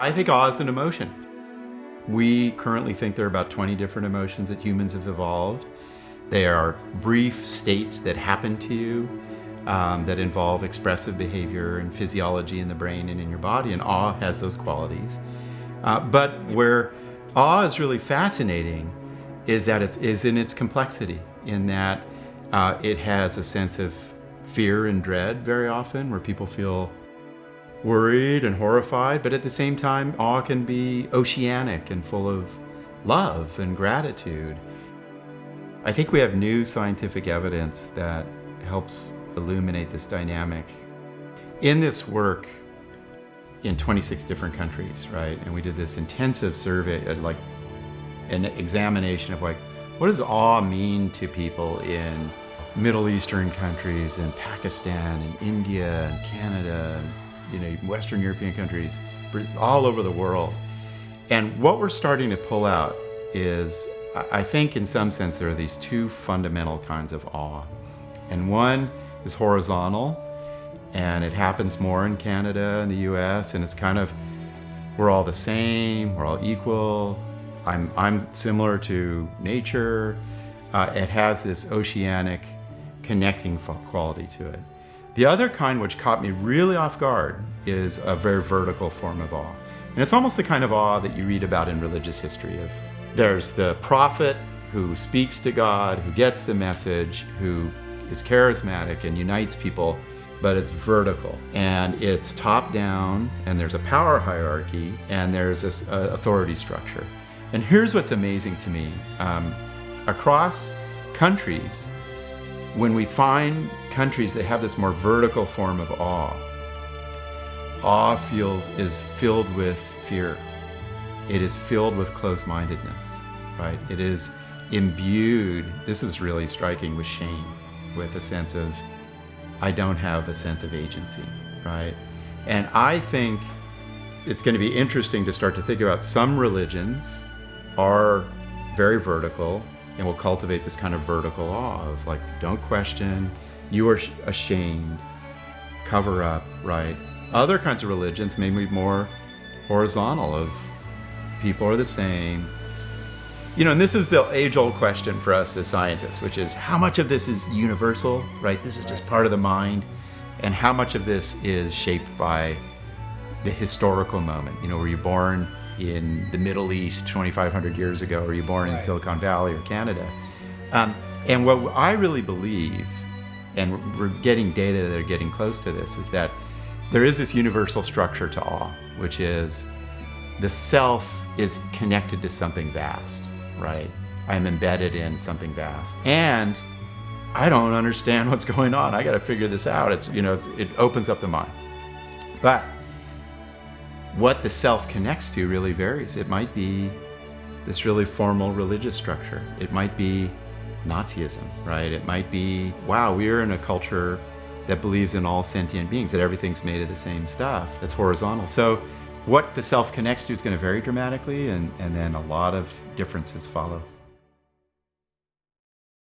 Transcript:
I think awe is an emotion. We currently think there are about 20 different emotions that humans have evolved. They are brief states that happen to you that involve expressive behavior and physiology in the brain and in your body, and awe has those qualities. But where awe is really fascinating is that it is in its complexity, in that it has a sense of fear and dread very often, where people feel worried and horrified, but at the same time, awe can be oceanic and full of love and gratitude. I think we have new scientific evidence that helps illuminate this dynamic. In this work, in 26 different countries, right? And we did this intensive survey, like an examination of like, what does awe mean to people in Middle Eastern countries, and Pakistan, and India, and Canada, and Western European countries, all over the world. And what we're starting to pull out is, I think in some sense, there are these two fundamental kinds of awe. And one is horizontal, and it happens more in Canada and the US, and it's kind of, we're all the same, we're all equal, I'm similar to nature. It has this oceanic connecting quality to it. The other kind, which caught me really off guard, is a very vertical form of awe. And it's almost the kind of awe that you read about in religious history. There's the prophet who speaks to God, who gets the message, who is charismatic and unites people, but it's vertical. And it's top down, and there's a power hierarchy, and there's this authority structure. And here's what's amazing to me. Across countries, when we find countries that have this more vertical form of awe, is filled with fear. It is filled with closed-mindedness, right? It is imbued, this is really striking, with shame, with a sense of, I don't have a sense of agency, right? And I think it's going to be interesting to start to think about some religions are very vertical, and will cultivate this kind of vertical awe of like, don't question, you are ashamed, cover up, right? Other kinds of religions may be more horizontal, of people are the same. And this is the age-old question for us as scientists, which is how much of this is universal, right? This is just part of the mind, and how much of this is shaped by the historical moment? Were you born in the Middle East 2,500 years ago? Or were you born in Silicon Valley or Canada? And what I really believe, and we're getting data that are getting close to this, is that there is this universal structure to awe, which is the self is connected to something vast, right? I'm embedded in something vast. And I don't understand what's going on. I got to figure this out. It opens up the mind. But what the self connects to really varies. It might be this really formal religious structure. It might be Nazism, right? It might be, wow, we're in a culture that believes in all sentient beings, that everything's made of the same stuff. That's horizontal. So what the self connects to is going to vary dramatically, and then a lot of differences follow.